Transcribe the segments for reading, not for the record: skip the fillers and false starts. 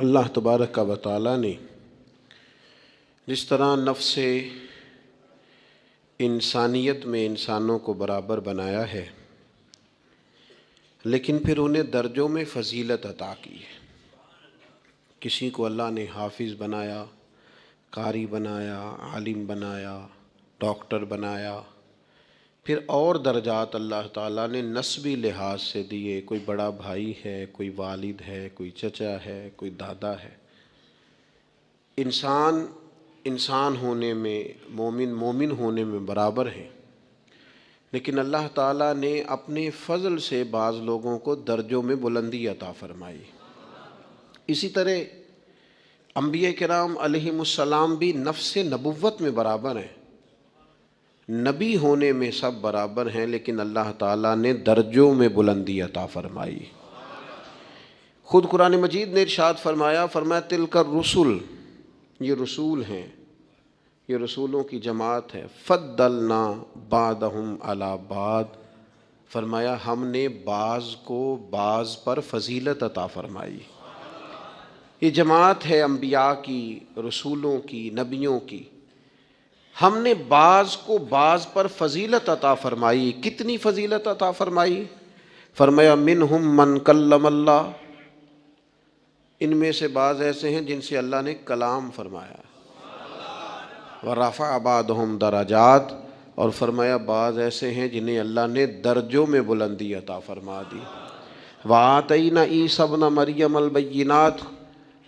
اللہ تبارک و تعالی نے جس طرح نفس انسانیت میں انسانوں کو برابر بنایا ہے، لیکن پھر انہیں درجوں میں فضیلت عطا کی ہے۔ کسی کو اللہ نے حافظ بنایا، قاری بنایا، عالم بنایا، ڈاکٹر بنایا، پھر اور درجات اللہ تعالیٰ نے نسبی لحاظ سے دیے۔ کوئی بڑا بھائی ہے، کوئی والد ہے، کوئی چچا ہے، کوئی دادا ہے۔ انسان ہونے میں، مومن ہونے میں برابر ہیں، لیکن اللہ تعالیٰ نے اپنے فضل سے بعض لوگوں کو درجوں میں بلندی عطا فرمائی۔ اسی طرح انبیاء کرام علیہم السلام بھی نفس نبوت میں برابر ہیں، نبی ہونے میں سب برابر ہیں، لیکن اللہ تعالیٰ نے درجوں میں بلندی عطا فرمائی۔ خود قرآن مجید نے ارشاد فرمایا تلک الرسل، یہ رسول ہیں، یہ رسولوں کی جماعت ہے، فضلنا بعضهم علی بعض، فرمایا ہم نے بعض کو بعض پر فضیلت عطا فرمائی۔ یہ جماعت ہے انبیاء کی، رسولوں کی، نبیوں کی، ہم نے بعض کو بعض پر فضیلت عطا فرمائی۔ کتنی فضیلت عطا فرمائی؟ فرمایا منہم من کلم اللہ، ان میں سے بعض ایسے ہیں جن سے اللہ نے کلام فرمایا، ورفع بعضهم درجات، اور فرمایا بعض ایسے ہیں جنہیں اللہ نے درجوں میں بلندی عطا فرما دی۔ وآتینا عیسی ابن مریم البینات،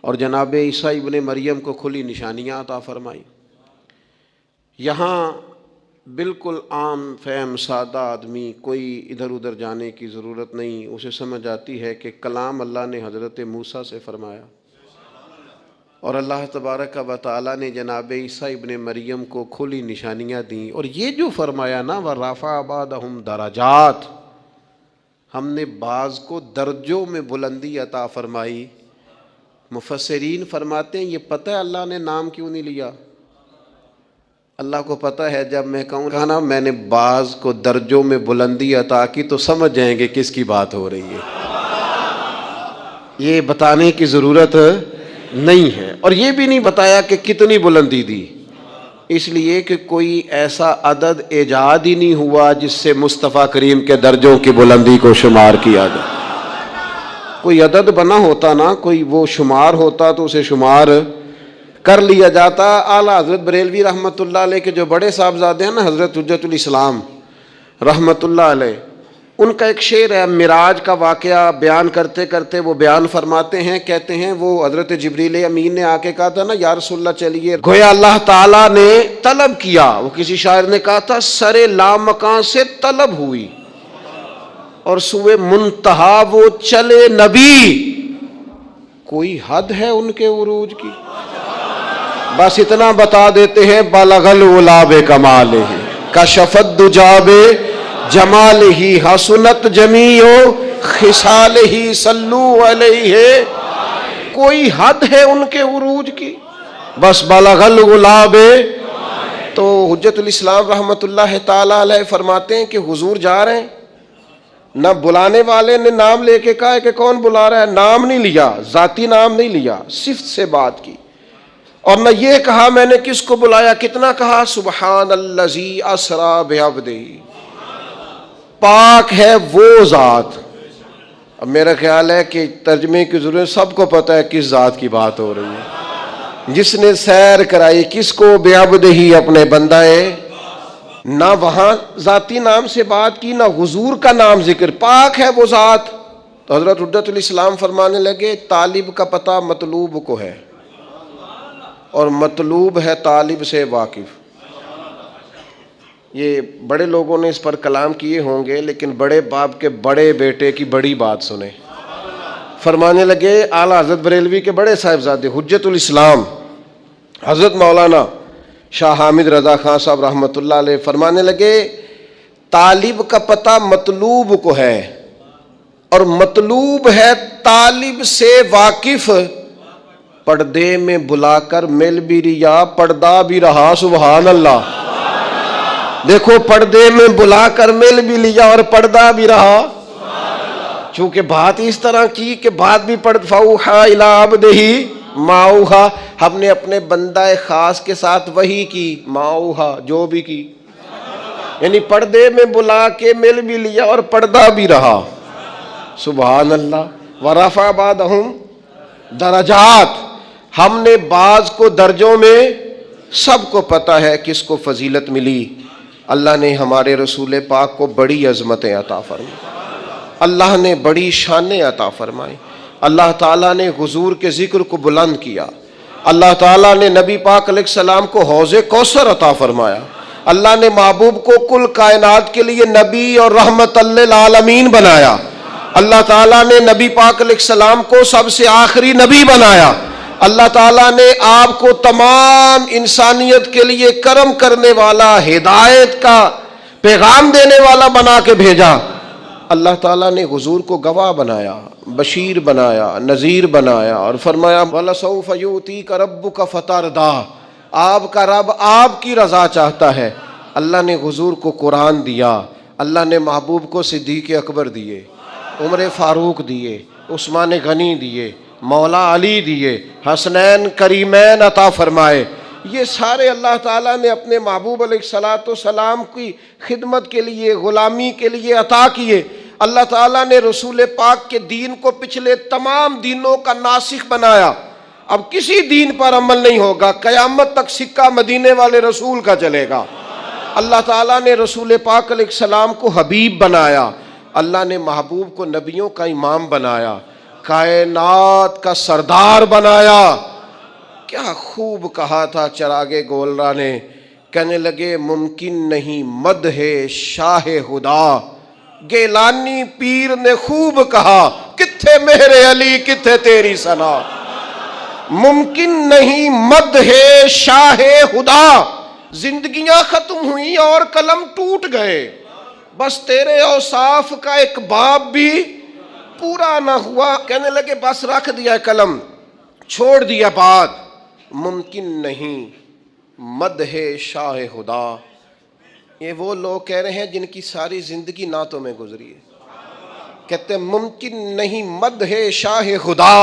اور جناب عیسیٰ ابن مریم کو کھلی نشانیاں عطا فرمائی۔ یہاں بالکل عام فہم سادہ آدمی، کوئی ادھر ادھر جانے کی ضرورت نہیں، اسے سمجھ آتی ہے کہ کلام اللہ نے حضرت موسیٰ سے فرمایا، اور اللہ تبارک و تعالیٰ نے جناب عیسیٰ ابن مریم کو کھلی نشانیاں دیں، اور یہ جو فرمایا نا وَرَفَعَ بَعْضَهُمْ دَرَجَاتٍ، ہم نے بعض کو درجوں میں بلندی عطا فرمائی۔ مفسرین فرماتے ہیں یہ پتہ ہے اللہ نے نام کیوں نہیں لیا؟ اللہ کو پتہ ہے جب میں کہوں نا میں نے بعض کو درجوں میں بلندی عطا کی تو سمجھ جائیں گے کس کی بات ہو رہی ہے، یہ بتانے کی ضرورت نہیں ہے۔ اور یہ بھی نہیں بتایا کہ کتنی بلندی دی، اس لیے کہ کوئی ایسا عدد ایجاد ہی نہیں ہوا جس سے مصطفیٰ کریم کے درجوں کی بلندی کو شمار کیا جائے۔ کوئی عدد بنا ہوتا نا، کوئی وہ شمار ہوتا تو اسے شمار کر لیا جاتا۔ اعلیٰ حضرت بریلوی رحمۃ اللہ علیہ کے جو بڑے صاحبزادے ہیں نا، حضرت حجت الاسلام رحمۃ اللہ علیہ، ان کا ایک شعر ہے، معراج کا واقعہ بیان کرتے کرتے وہ بیان فرماتے ہیں، کہتے ہیں وہ حضرت جبریل امین نے آ کے کہا تھا نا یا رسول اللہ چلیے، گویا اللہ تعالیٰ نے طلب کیا، وہ کسی شاعر نے کہا تھا سرے لامکان سے طلب ہوئی، اور سوئے منتہا وہ چلے نبی، کوئی حد ہے ان کے عروج کی؟ بس اتنا بتا دیتے ہیں بلغ العلا بکمالہ کشف الدجی بجمالہ حسنت جمیع خصالہ صلو علیہ، کوئی حد ہے ان کے عروج کی؟ بس بلغ العلا تو حجت الاسلام رحمۃ اللہ تعالی علیہ فرماتے ہیں کہ حضور جا رہے ہیں، نہ بلانے والے نے نام لے کے کہا ہے کہ کون بلا رہا ہے، نام نہیں لیا، ذاتی نام نہیں لیا، صفت سے بات کی، اور نہ یہ کہا میں نے کس کو بلایا، کتنا کہا سبحان الذی اسریٰ بعبدہ، پاک ہے وہ ذات۔ اب میرا خیال ہے کہ ترجمے کی ضرورت، سب کو پتہ ہے کس ذات کی بات ہو رہی ہے، جس نے سیر کرائی کس کو، بعبدہ ہی اپنے بندہ ہے، نہ وہاں ذاتی نام سے بات کی، نہ حضور کا نام ذکر، پاک ہے وہ ذات۔ تو حضرت حجت الاسلام فرمانے لگے طالب کا پتہ مطلوب کو ہے، اور مطلوب ہے طالب سے واقف۔ یہ بڑے لوگوں نے اس پر کلام کیے ہوں گے، لیکن بڑے باپ کے بڑے بیٹے کی بڑی بات سنیں۔ فرمانے لگے اعلیٰ حضرت بریلوی کے بڑے صاحبزادے حجت الاسلام حضرت مولانا شاہ حامد رضا خان صاحب رحمۃ اللہ علیہ فرمانے لگے طالب کا پتہ مطلوب کو ہے، اور مطلوب ہے طالب سے واقف، پردے میں بلا کر مل بھی ریا پردہ بھی رہا، سبحان اللہ۔ دیکھو پردے میں بلا کر مل بھی لیا اور پردہ بھی رہا، چونکہ بات اس طرح کی کہ بات بھی پڑھ فَأَوْحَىٰ إِلَىٰ عَبْدِهِ مَا أَوْحَىٰ، ہم نے اپنے بندہ خاص کے ساتھ وحی کی، مَا أَوْحَىٰ جو بھی کی، یعنی پردے میں بلا کے مل بھی لیا اور پردہ بھی رہا. سبحان اللہ. وَرَفَعَ بَعْضَهُمْ درجات، ہم نے بعض کو درجوں میں، سب کو پتہ ہے کس کو فضیلت ملی. اللہ نے ہمارے رسول پاک کو بڑی عظمتیں عطا فرمائی، اللہ نے بڑی شانیں عطا فرمائی. اللہ تعالیٰ نے حضور کے ذکر کو بلند کیا. اللہ تعالیٰ نے نبی پاک علیہ السلام کو حوض کوثر عطا فرمایا. اللہ نے محبوب کو کل کائنات کے لیے نبی اور رحمت للعالمین بنایا. اللہ تعالیٰ نے نبی پاک علیہ السلام کو سب سے آخری نبی بنایا. اللہ تعالیٰ نے آپ کو تمام انسانیت کے لیے کرم کرنے والا، ہدایت کا پیغام دینے والا بنا کے بھیجا. اللہ تعالیٰ نے حضور کو گواہ بنایا، بشیر بنایا، نذیر بنایا، اور فرمایا وَلَسَوْفَ يُؤْتِيكَ رَبُّكَ فَتَرْضَىٰ، آپ کا رب آپ کی رضا چاہتا ہے. اللہ نے حضور کو قرآن دیا، اللہ نے محبوب کو صدیق اکبر دیے، عمر فاروق دیے، عثمان غنی دیے، مولا علی دیے، حسنین کریمین عطا فرمائے. یہ سارے اللہ تعالیٰ نے اپنے محبوب علیہ الصلاۃ والسلام کی خدمت کے لیے، غلامی کے لیے عطا کیے. اللہ تعالیٰ نے رسول پاک کے دین کو پچھلے تمام دینوں کا ناسخ بنایا. اب کسی دین پر عمل نہیں ہوگا، قیامت تک سکہ مدینے والے رسول کا چلے گا. اللہ تعالیٰ نے رسول پاک علیہ السلام کو حبیب بنایا. اللہ نے محبوب کو نبیوں کا امام بنایا، کائنات کا سردار بنایا. کیا خوب کہا تھا چراغ گولرا نے، کہنے لگے ممکن نہیں مدح شاہ خدا. گیلانی پیر نے خوب کہا کتھے مہر علی کتھے تیری ثنا. ممکن نہیں مدح شاہ خدا. زندگیاں ختم ہوئیں اور قلم ٹوٹ گئے، بس تیرے اوصاف کا ایک باب بھی پورا نہ ہوا. کہنے لگے بس رکھ دیا قلم، چھوڑ دیا بات. ممکن نہیں مدح شاہ خدا. یہ وہ لوگ کہہ رہے ہیں جن کی ساری زندگی نعتوں میں گزری ہے. کہتے ہیں ممکن نہیں مدح شاہ خدا.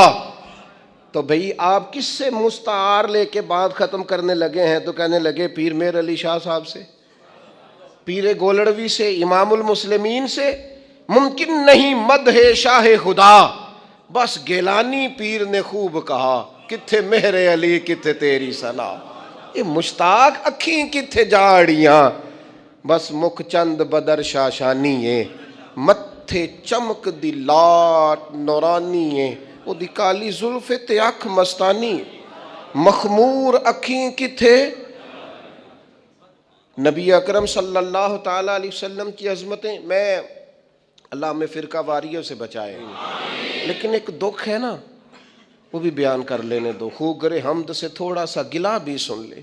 تو بھئی آپ کس سے مستعار لے کے بات ختم کرنے لگے ہیں؟ تو کہنے لگے پیر میر علی شاہ صاحب سے، پیر گولڑوی سے، امام المسلمین سے. ممکن نہیں مدح شاہ خدا. بس گیلانی پیر نے خوب کہا کتھے مہر علی کتھے تیری ثنا. یہ مشتاق اکھیں کتھے جاڑیاں، بس مکھ چند بدر شاشانی ہے، متھے چمک دی لاٹ نورانی ہے، وہ دی کالی زلف تے اکھ مستانی. مخمور اکھیں کتھے. نبی اکرم صلی اللہ تعالی علیہ وسلم کی عظمتیں، میں اللہ میں فرقہ واریوں سے بچائے، لیکن ایک دکھ ہے نا، وہ بھی بیان کر لینے دو. خوگر حمد سے تھوڑا سا گلہ بھی سن لے.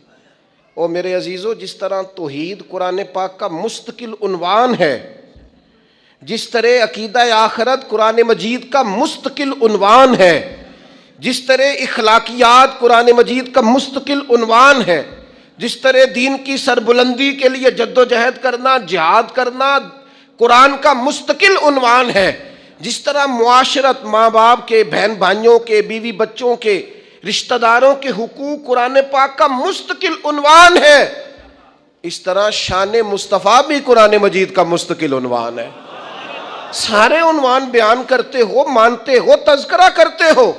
اور میرے عزیزو، جس طرح توحید قرآن پاک کا مستقل عنوان ہے، جس طرح عقیدہ آخرت قرآن مجید کا مستقل عنوان ہے، جس طرح اخلاقیات قرآن مجید کا مستقل عنوان ہے، جس طرح دین کی سربلندی کے لیے جد و جہد کرنا، جہاد کرنا قرآن کا مستقل عنوان ہے، جس طرح معاشرت، ماں باپ کے، بہن بھائیوں کے، بیوی بچوں کے، رشتہ داروں کے حقوق قرآن پاک کا مستقل عنوان ہے، اس طرح شان مصطفیٰ بھی قرآن مجید کا مستقل عنوان ہے. سارے عنوان بیان کرتے ہو، مانتے ہو، تذکرہ کرتے ہو.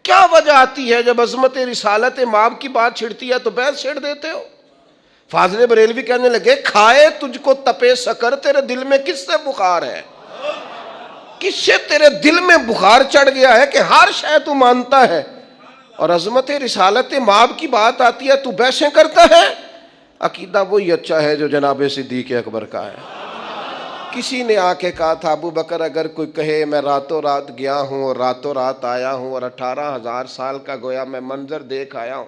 کیا وجہ آتی ہے جب عظمت رسالت مآب کی بات چھڑتی ہے تو بحث چھڑ دیتے ہو؟ فاضل بریلوی کہنے لگے کھائے تجھ کو تپے سکر، تیرے دل میں کس سے بخار ہے؟ کس سے تیرے دل میں بخار چڑھ گیا ہے کہ ہر شے تو مانتا ہے، اور عظمت رسالت مآب کی بات آتی ہے تو بحثیں کرتا ہے؟ عقیدہ وہی اچھا ہے جو جناب صدیق اکبر کا ہے. کسی نے آ کے کہا تھا ابو بکر اگر کوئی کہے میں راتوں رات گیا ہوں اور راتوں رات آیا ہوں اور 18,000 سال کا گویا میں منظر دیکھ آیا ہوں،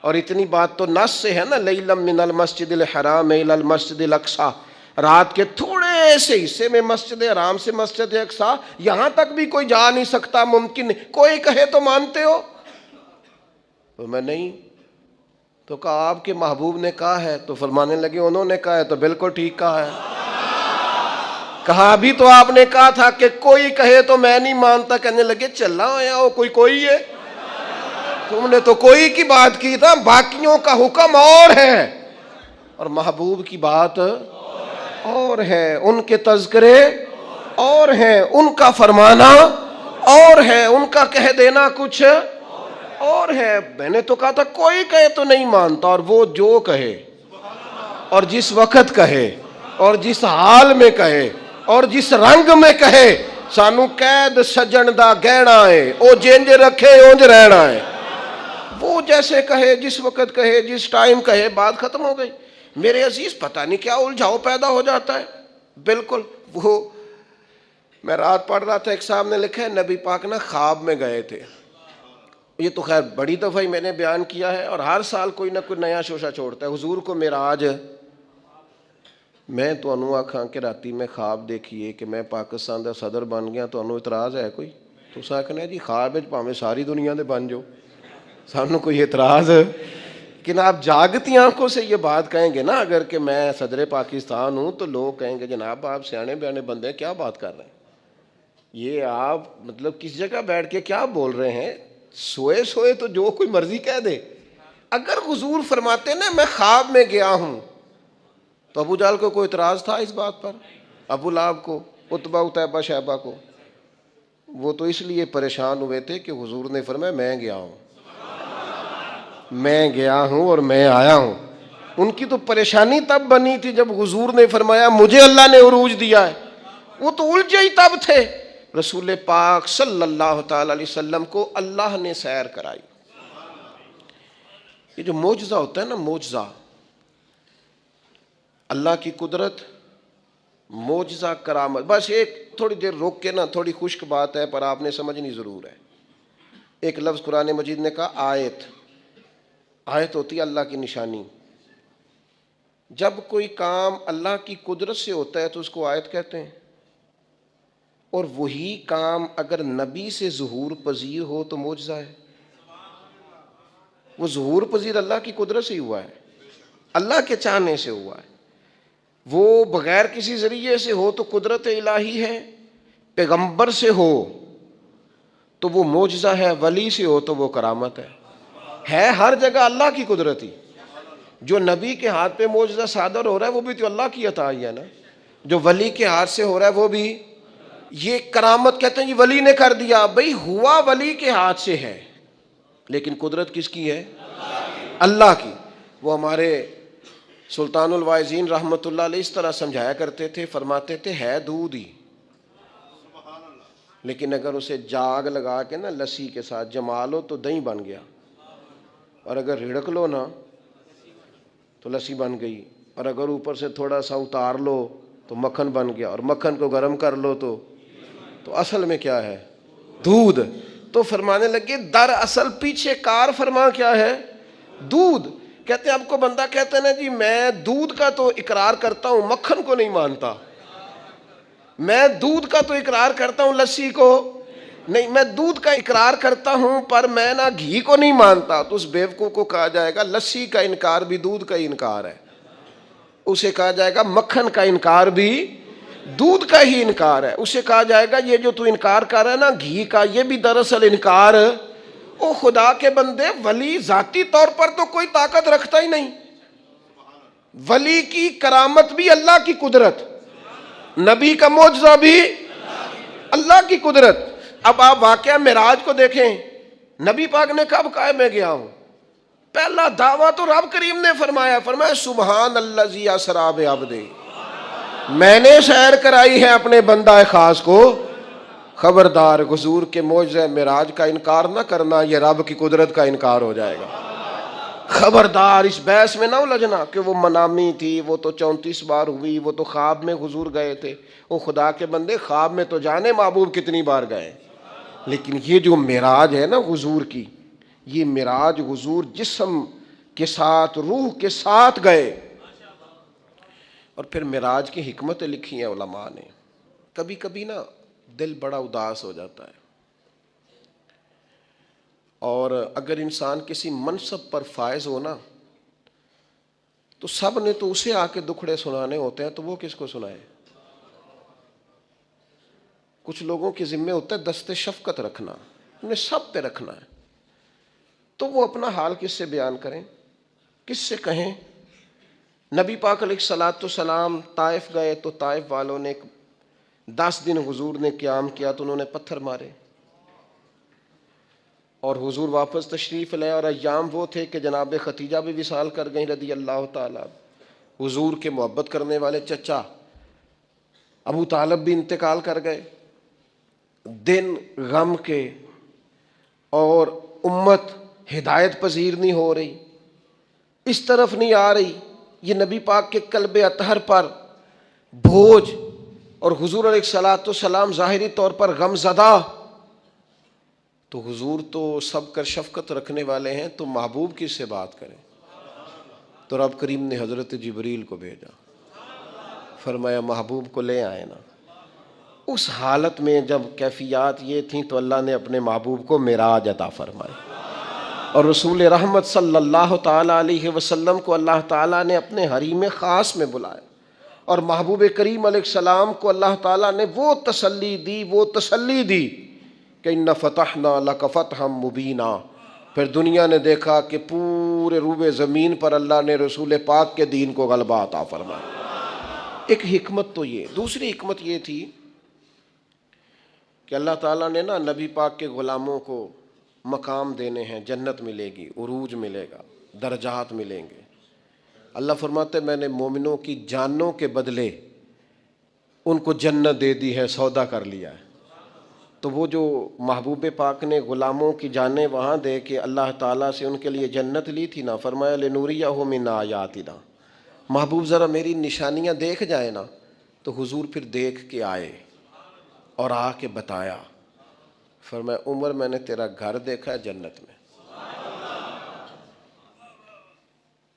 اور اتنی بات تو نص سے ہے نا، لیلم من المسجد الحرام الی المسجد الاقصی، رات کے تھوڑے سے حصے میں مسجد حرام سے مسجد اقصی، یہاں تک بھی کوئی جا نہیں سکتا، ممکن نہیں. کوئی کہے تو مانتے ہو؟ تو میں نہیں. تو کہا آپ کے محبوب نے کہا ہے؟ تو فرمانے لگے انہوں نے کہا ہے تو بالکل ٹھیک کہا ہے. کہا بھی تو آپ نے کہا تھا کہ کوئی کہے تو میں نہیں مانتا، کہنے لگے چلا آیا ہو کوئی ہے، تم نے تو کوئی کی بات کی تھا، باقیوں کا حکم اور ہے اور محبوب کی بات اور ہے، ان کے تذکرے اور ہیں، ان کا فرمانا اور ہے، ان کا کہہ دینا کچھ اور ہے۔ میں نے تو کہا تھا کوئی کہے تو نہیں مانتا، اور وہ جو کہے اور جس وقت کہے اور جس حال میں کہے اور جس رنگ میں کہے، سانو قید سجن دا گہنا ہے، او جنج رکھے اونج رہنا ہے۔ وہ جیسے کہے، جس وقت کہے، جس ٹائم کہے، بات ختم ہو گئی۔ میرے عزیز پتہ نہیں کیا الجھاؤ پیدا ہو جاتا ہے۔ بالکل وہ میں رات پڑھ رہا تھا، ایک صاحب نے لکھا ہے نبی پاک نا خواب میں گئے تھے۔ یہ تو خیر بڑی دفعہ ہی میں نے بیان کیا ہے، اور ہر سال کوئی نہ کوئی نیا شوشہ چھوڑتا ہے۔ حضور کو معراج، میں تو انو آکھاں کہ راتی میں خواب دیکھیے کہ میں پاکستان دا صدر بن گیا، تو انو اعتراض ہے کوئی؟ تو سا کہنا جی خواب وچ پاویں ساری دنیا دے بن جو، سانو کوئی اعتراض ہے؟ لیکن آپ جاگتی آنکھوں سے یہ بات کہیں گے نا، اگر کہ میں صدر پاکستان ہوں، تو لوگ کہیں گے جناب آپ سیانے بیانے بندے کیا بات کر رہے ہیں، یہ آپ مطلب کس جگہ بیٹھ کے کیا بول رہے ہیں؟ سوئے سوئے تو جو کوئی مرضی کہہ دے۔ اگر حضور فرماتے نا میں خواب میں گیا ہوں، تو ابو جہل کو کوئی اعتراض تھا اس بات پر؟ ابو لہب کو، عتبہ اتیبہ شیبہ کو؟ وہ تو اس لیے پریشان ہوئے تھے کہ حضور نے فرمایا میں گیا ہوں، میں گیا ہوں اور میں آیا ہوں۔ ان کی تو پریشانی تب بنی تھی جب حضور نے فرمایا مجھے اللہ نے عروج دیا ہے، وہ تو الجھے ہی تب تھے۔ رسول پاک صلی اللہ تعالی علیہ وسلم کو اللہ نے سیر کرائی۔ یہ جو معجزہ ہوتا ہے نا، معجزہ، اللہ کی قدرت، معجزہ، کرامت، بس ایک تھوڑی دیر روک کے نا، تھوڑی خشک بات ہے پر آپ نے سمجھنی ضرور ہے۔ ایک لفظ قرآن مجید نے کہا آیت، آیت ہوتی ہے اللہ کی نشانی۔ جب کوئی کام اللہ کی قدرت سے ہوتا ہے تو اس کو آیت کہتے ہیں، اور وہی کام اگر نبی سے ظہور پذیر ہو تو معجزہ ہے۔ وہ ظہور پذیر اللہ کی قدرت سے ہی ہوا ہے، اللہ کے چاہنے سے ہوا ہے۔ وہ بغیر کسی ذریعے سے ہو تو قدرت الہی ہے، پیغمبر سے ہو تو وہ معجزہ ہے، ولی سے ہو تو وہ کرامت ہے ہر جگہ اللہ کی قدرت ہی۔ جو نبی کے ہاتھ پہ معجزہ صادر ہو رہا ہے وہ بھی تو اللہ کی عطا ہی ہے نا، جو ولی کے ہاتھ سے ہو رہا ہے وہ بھی۔ یہ کرامت کہتے ہیں جی ولی نے کر دیا، بھئی ہوا ولی کے ہاتھ سے ہے لیکن قدرت کس کی ہے؟ اللہ کی۔ وہ ہمارے سلطان الواعظین رحمۃ اللہ علیہ اس طرح سمجھایا کرتے تھے، فرماتے تھے ہے دودھ ہی، لیکن اگر اسے جاگ لگا کے نا لسی کے ساتھ جما لو تو دہی بن گیا، اور اگر رڑک لو نا تو لسی بن گئی، اور اگر اوپر سے تھوڑا سا اتار لو تو مکھن بن گیا، اور مکھن کو گرم کر لو تو اصل میں کیا ہے؟ دودھ۔ تو فرمانے لگے در اصل پیچھے کار فرما کیا ہے؟ دودھ۔ کہتے ہیں آپ کو بندہ کہتے ہیں نا جی میں دودھ کا تو اقرار کرتا ہوں، مکھن کو نہیں مانتا، میں دودھ کا تو اقرار کرتا ہوں، لسی کو نہیں، میں دودھ کا اقرار کرتا ہوں پر میں نا گھی کو نہیں مانتا، تو اس بیوقوف کو کہا جائے گا لسی کا انکار بھی دودھ کا ہی انکار ہے، اسے کہا جائے گا مکھن کا انکار بھی دودھ کا ہی انکار ہے، اسے کہا جائے گا یہ جو تو انکار کر رہا ہے نا گھی کا، یہ بھی دراصل انکار۔ او خدا کے بندے، ولی ذاتی طور پر تو کوئی طاقت رکھتا ہی نہیں، ولی کی کرامت بھی اللہ کی قدرت، نبی کا معجزہ بھی اللہ کی قدرت۔ اب آپ واقعہ معراج کو دیکھیں، نبی پاک نے کب کہا میں گیا ہوں؟ پہلا دعویٰ تو رب کریم نے فرمایا سبحان الذی اسری بعبدہ، میں نے سیر کرائی ہے اپنے بندہ خاص کو۔ خبردار، حضور کے معجزہ معراج کا انکار نہ کرنا، یہ رب کی قدرت کا انکار ہو جائے گا۔ خبردار، اس بحث میں نہ الجھنا کہ وہ منامی تھی، وہ تو 34 بار ہوئی، وہ تو خواب میں حضور گئے تھے۔ وہ خدا کے بندے، خواب میں تو جانے محبوب کتنی بار گئے، لیکن یہ جو معراج ہے نا حضور کی، یہ معراج حضور جسم کے ساتھ روح کے ساتھ گئے۔ اور پھر معراج کی حکمتیں لکھی ہیں علماء نے۔ کبھی کبھی نا دل بڑا اداس ہو جاتا ہے، اور اگر انسان کسی منصب پر فائز ہو نا تو سب نے تو اسے آ کے دکھڑے سنانے ہوتے ہیں، تو وہ کس کو سنائے؟ کچھ لوگوں کے ذمے ہوتا ہے دست شفقت رکھنا، انہیں سب پہ رکھنا ہے، تو وہ اپنا حال کس سے بیان کریں، کس سے کہیں؟ نبی پاک علیہ الصلوۃ والسلام طائف گئے تو طائف والوں نے 10 دن حضور نے قیام کیا تو انہوں نے پتھر مارے، اور حضور واپس تشریف لائے، اور ایام وہ تھے کہ جناب ختیجہ بھی وصال کر گئیں رضی اللہ تعالیٰ، حضور کے محبت کرنے والے چچا ابو طالب بھی انتقال کر گئے، دن غم کے، اور امت ہدایت پذیر نہیں ہو رہی، اس طرف نہیں آ رہی، یہ نبی پاک کے قلب اطہر پر بوجھ، اور حضور علیہ الصلوۃ والسلام ظاہری طور پر غم زدہ، تو حضور تو سب کر شفقت رکھنے والے ہیں، تو محبوب کس سے بات کریں؟ تو رب کریم نے حضرت جبریل کو بھیجا، فرمایا محبوب کو لے آئے نا۔ اس حالت میں جب کیفیات یہ تھیں تو اللہ نے اپنے محبوب کو معراج عطا فرمائی، اور رسول رحمت صلی اللہ تعالیٰ علیہ وسلم کو اللہ تعالیٰ نے اپنے حریم خاص میں بلایا، اور محبوب کریم علیہ السلام کو اللہ تعالیٰ نے وہ تسلی دی کہ اِنَّ فَتَحْنَا لَكَ فَتْحًا مُبِينًا۔ پھر دنیا نے دیکھا کہ پورے روبے زمین پر اللہ نے رسول پاک کے دین کو غلبہ عطا فرمایا۔ ایک حکمت تو یہ، دوسری حکمت یہ تھی کہ اللہ تعالیٰ نے نا نبی پاک کے غلاموں کو مقام دینے ہیں، جنت ملے گی، عروج ملے گا، درجات ملیں گے۔ اللہ فرماتے میں نے مومنوں کی جانوں کے بدلے ان کو جنت دے دی ہے، سودا کر لیا ہے۔ تو وہ جو محبوب پاک نے غلاموں کی جانیں وہاں دے کے اللہ تعالیٰ سے ان کے لیے جنت لی تھی نا، فرمایا لِنُرِيَهُ مِنْ آيَاتِنَا، محبوب ذرا میری نشانیاں دیکھ جائے نا، تو حضور پھر دیکھ کے آئے اور آ کے بتایا، فرمایا عمر میں نے تیرا گھر دیکھا ہے جنت میں،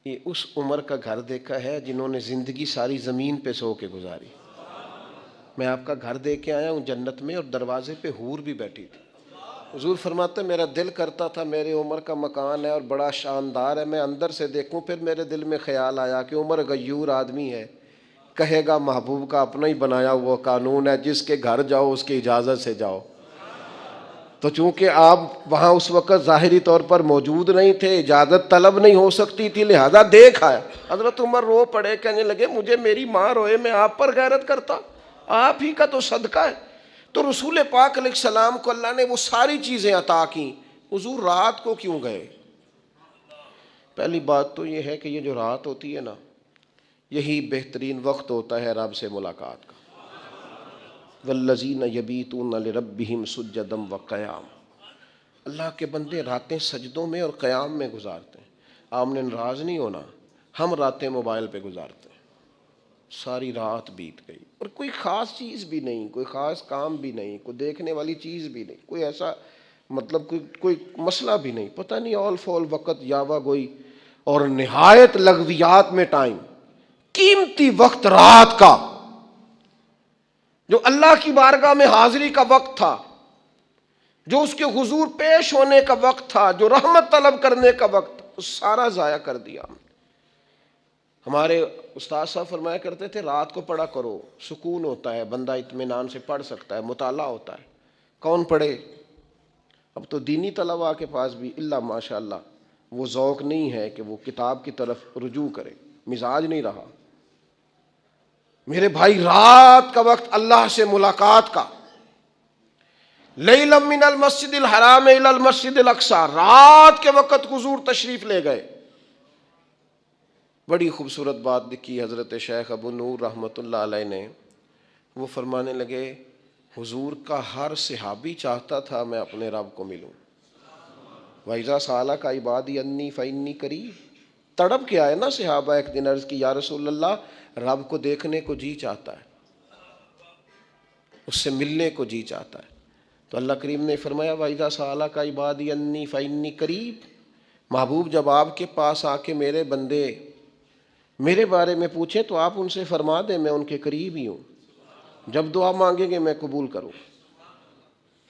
یہ اس عمر کا گھر دیکھا ہے جنہوں نے زندگی ساری زمین پہ سو کے گزاری، میں آپ کا گھر دیکھ کے آیا ہوں جنت میں، اور دروازے پہ حور بھی بیٹھی تھی۔ حضور فرماتے میرا دل کرتا تھا میرے عمر کا مکان ہے اور بڑا شاندار ہے، میں اندر سے دیکھوں، پھر میرے دل میں خیال آیا کہ عمر غیور آدمی ہے، کہے گا محبوب کا اپنا ہی بنایا ہوا قانون ہے، جس کے گھر جاؤ اس کی اجازت سے جاؤ۔ تو چونکہ آپ وہاں اس وقت ظاہری طور پر موجود نہیں تھے، اجازت طلب نہیں ہو سکتی تھی، لہذا دیکھ آیا۔ حضرت عمر رو پڑے، کہنے لگے مجھے میری ماں روئے میں آپ پر غیرت کرتا، آپ ہی کا تو صدقہ ہے۔ تو رسول پاک علیہ السلام کو اللہ نے وہ ساری چیزیں عطا کی۔ حضور رات کو کیوں گئے؟ پہلی بات تو یہ ہے کہ یہ جو رات ہوتی ہے نا، یہی بہترین وقت ہوتا ہے رب سے ملاقات کا۔ والذین یبیتون لربہم سجدا وقیاما، اللہ کے بندے راتیں سجدوں میں اور قیام میں گزارتے ہیں۔ آپ نے ناراض نہیں ہونا، ہم راتیں موبائل پہ گزارتے ہیں، ساری رات بیت گئی اور کوئی خاص چیز بھی نہیں، کوئی خاص کام بھی نہیں، کوئی دیکھنے والی چیز بھی نہیں، کوئی ایسا مطلب کوئی مسئلہ بھی نہیں، پتہ نہیں آل فول وقت یاوا گوئی، اور نہایت لغویات میں ٹائم، قیمتی وقت رات کا جو اللہ کی بارگاہ میں حاضری کا وقت تھا، جو اس کے حضور پیش ہونے کا وقت تھا، جو رحمت طلب کرنے کا وقت تھا، وہ سارا ضائع کر دیا۔ ہمارے استاد صاحب فرمایا کرتے تھے رات کو پڑھا کرو، سکون ہوتا ہے، بندہ اطمینان سے پڑھ سکتا ہے، مطالعہ ہوتا ہے۔ کون پڑھے؟ اب تو دینی طلباء کے پاس بھی اللہ ماشاء اللہ وہ ذوق نہیں ہے کہ وہ کتاب کی طرف رجوع کرے، مزاج نہیں رہا۔ میرے بھائی رات کا وقت اللہ سے ملاقات کا، لیلا من المسجد الحرام الی المسجد الاقصی، رات کے وقت حضور تشریف لے گئے۔ بڑی خوبصورت بات لکھی حضرت شیخ ابو نور رحمۃ اللہ علیہ نے، وہ فرمانے لگے حضور کا ہر صحابی چاہتا تھا میں اپنے رب کو ملوں۔ وَإِذَا سَأَلَكَ عِبَادِي عَنِّي فَإِنِّي قَرِيبٌ، تڑپ کے آئے نا صحابہ، ایک دن عرض کی یا رسول اللہ رب کو دیکھنے کو جی چاہتا ہے، اس سے ملنے کو جی چاہتا ہے۔ تو اللہ کریم نے فرمایا وَإِذَا سَأَلَكَ عِبَادِي عَنِّي فَإِنِّي قَرِيبٌ، محبوب جب آپ کے پاس آ کے میرے بندے میرے بارے میں پوچھیں تو آپ ان سے فرما دیں میں ان کے قریب ہی ہوں، جب دعا مانگیں گے میں قبول کروں۔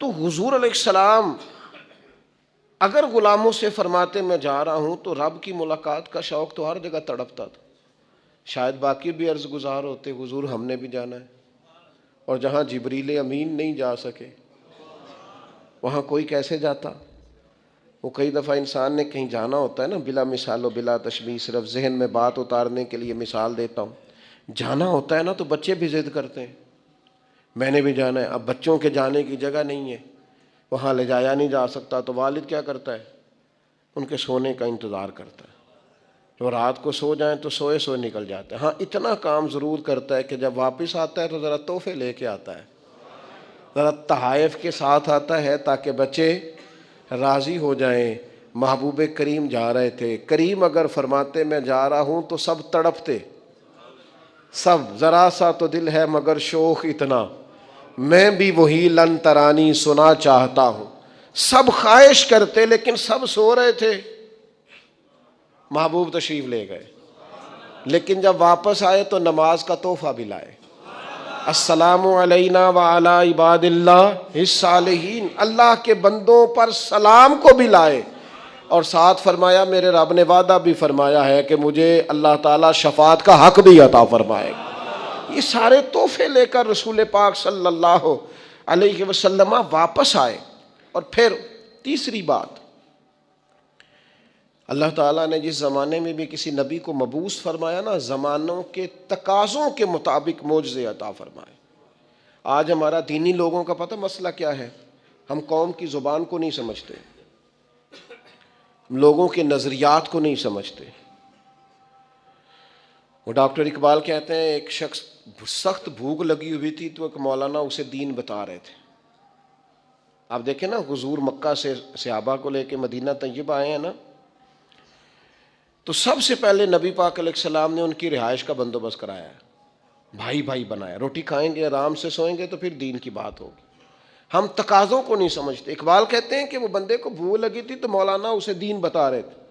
تو حضور علیہ السلام اگر غلاموں سے فرماتے میں جا رہا ہوں تو رب کی ملاقات کا شوق تو ہر جگہ تڑپتا تھا۔ شاید باقی بھی عرض گزار ہوتے حضور ہم نے بھی جانا ہے، اور جہاں جبریل امین نہیں جا سکے وہاں کوئی کیسے جاتا؟ وہ کئی دفعہ انسان نے کہیں جانا ہوتا ہے نا، بلا مثال و بلا تشبیہ، صرف ذہن میں بات اتارنے کے لیے مثال دیتا ہوں، جانا ہوتا ہے نا تو بچے بھی ضد کرتے ہیں میں نے بھی جانا ہے۔ اب بچوں کے جانے کی جگہ نہیں ہے، وہاں لے جایا نہیں جا سکتا، تو والد کیا کرتا ہے؟ ان کے سونے کا انتظار کرتا ہے، جو رات کو سو جائیں تو سوئے سوئے نکل جاتے ہیں۔ ہاں اتنا کام ضرور کرتا ہے کہ جب واپس آتا ہے تو ذرا تحفے لے کے آتا ہے، ذرا تحائف کے ساتھ آتا ہے تاکہ بچے راضی ہو جائیں۔ محبوب کریم جا رہے تھے، کریم اگر فرماتے میں جا رہا ہوں تو سب تڑپتے، سب، ذرا سا تو دل ہے مگر شوق اتنا، میں بھی وہی لن ترانی سنا چاہتا ہوں۔ سب خواہش کرتے لیکن سب سو رہے تھے، محبوب تشریف لے گئے، لیکن جب واپس آئے تو نماز کا تحفہ بھی لائے۔ السلام علینا وعلی عباد اللہ الصالحین، اللہ کے بندوں پر سلام کو بھی لائے، اور ساتھ فرمایا میرے رب نے وعدہ بھی فرمایا ہے کہ مجھے اللہ تعالیٰ شفاعت کا حق بھی عطا فرمائے گا۔ یہ سارے تحفے لے کر رسول پاک صلی اللہ علیہ وسلم واپس آئے۔ اور پھر تیسری بات، اللہ تعالیٰ نے جس زمانے میں بھی کسی نبی کو مبعوث فرمایا نا، زمانوں کے تقاضوں کے مطابق معجزے عطا فرمائے۔ آج ہمارا دینی لوگوں کا پتہ مسئلہ کیا ہے؟ ہم قوم کی زبان کو نہیں سمجھتے، لوگوں کے نظریات کو نہیں سمجھتے۔ وہ ڈاکٹر اقبال کہتے ہیں ایک شخص سخت بھوک لگی ہوئی تھی تو ایک مولانا اسے دین بتا رہے تھے۔ آپ دیکھیں نا، حضور مکہ سے صحابہ کو لے کے مدینہ طیبہ آئے ہیں نا، تو سب سے پہلے نبی پاک علیہ السلام نے ان کی رہائش کا بندوبست کرایا ہے، بھائی بھائی بنایا، روٹی کھائیں گے آرام سے سوئیں گے تو پھر دین کی بات ہوگی۔ ہم تقاضوں کو نہیں سمجھتے۔ اقبال کہتے ہیں کہ وہ بندے کو بھوک لگی تھی تو مولانا اسے دین بتا رہے تھے،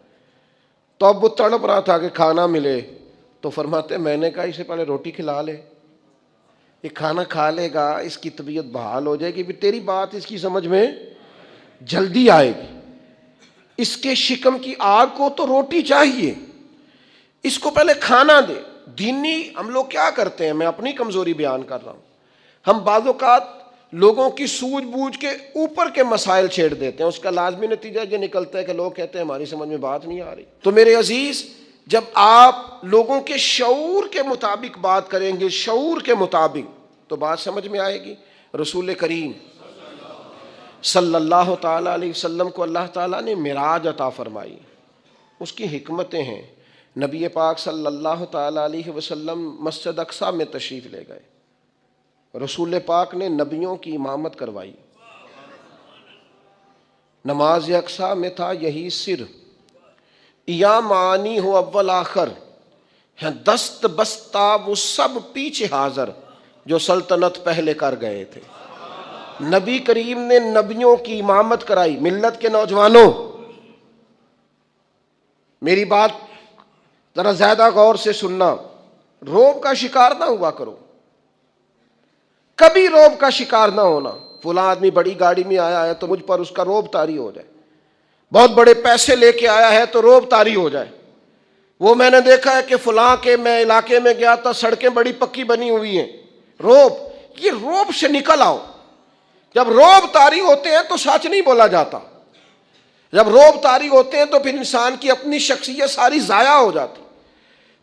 تو اب وہ تڑپ رہا تھا کہ کھانا ملے، تو فرماتے میں نے کہا اسے پہلے روٹی کھلا لے، یہ کھانا کھا لے گا، اس کی طبیعت بحال ہو جائے گی، پھر تیری بات اس کی سمجھ میں جلدی آئے گی۔ اس کے شکم کی آگ کو تو روٹی چاہیے، اس کو پہلے کھانا دے۔ دینی ہم لوگ کیا کرتے ہیں، میں اپنی کمزوری بیان کر رہا ہوں، ہم بعض اوقات لوگوں کی سوجھ بوجھ کے اوپر کے مسائل چھیڑ دیتے ہیں، اس کا لازمی نتیجہ یہ نکلتا ہے کہ لوگ کہتے ہیں ہماری سمجھ میں بات نہیں آ رہی۔ تو میرے عزیز، جب آپ لوگوں کے شعور کے مطابق بات کریں گے، شعور کے مطابق، تو بات سمجھ میں آئے گی۔ رسول کریم صلی اللہ تعالیٰ علیہ وسلم کو اللہ تعالیٰ نے معراج عطا فرمائی، اس کی حکمتیں ہیں۔ نبی پاک صلی اللہ تعالیٰ علیہ وسلم مسجد اقصیٰ میں تشریف لے گئے، رسول پاک نے نبیوں کی امامت کروائی، نماز اقصیٰ میں تھا یہی سر، یا معانی ہو اول آخر، دست بستہ وہ سب پیچھے حاضر جو سلطنت پہلے کر گئے تھے۔ نبی کریم نے نبیوں کی امامت کرائی۔ ملت کے نوجوانوں، میری بات ذرا زیادہ غور سے سننا، روب کا شکار نہ ہوا کرو، کبھی روب کا شکار نہ ہونا۔ فلاں آدمی بڑی گاڑی میں آیا ہے تو مجھ پر اس کا روب طاری ہو جائے، بہت بڑے پیسے لے کے آیا ہے تو روب طاری ہو جائے۔ وہ میں نے دیکھا ہے کہ فلاں کے میں علاقے میں گیا تھا، سڑکیں بڑی پکی بنی ہوئی ہیں، روب، یہ روب سے نکل آؤ۔ جب روب طاری ہوتے ہیں تو سچ نہیں بولا جاتا، جب روب طاری ہوتے ہیں تو پھر انسان کی اپنی شخصیت ساری ضائع ہو جاتی،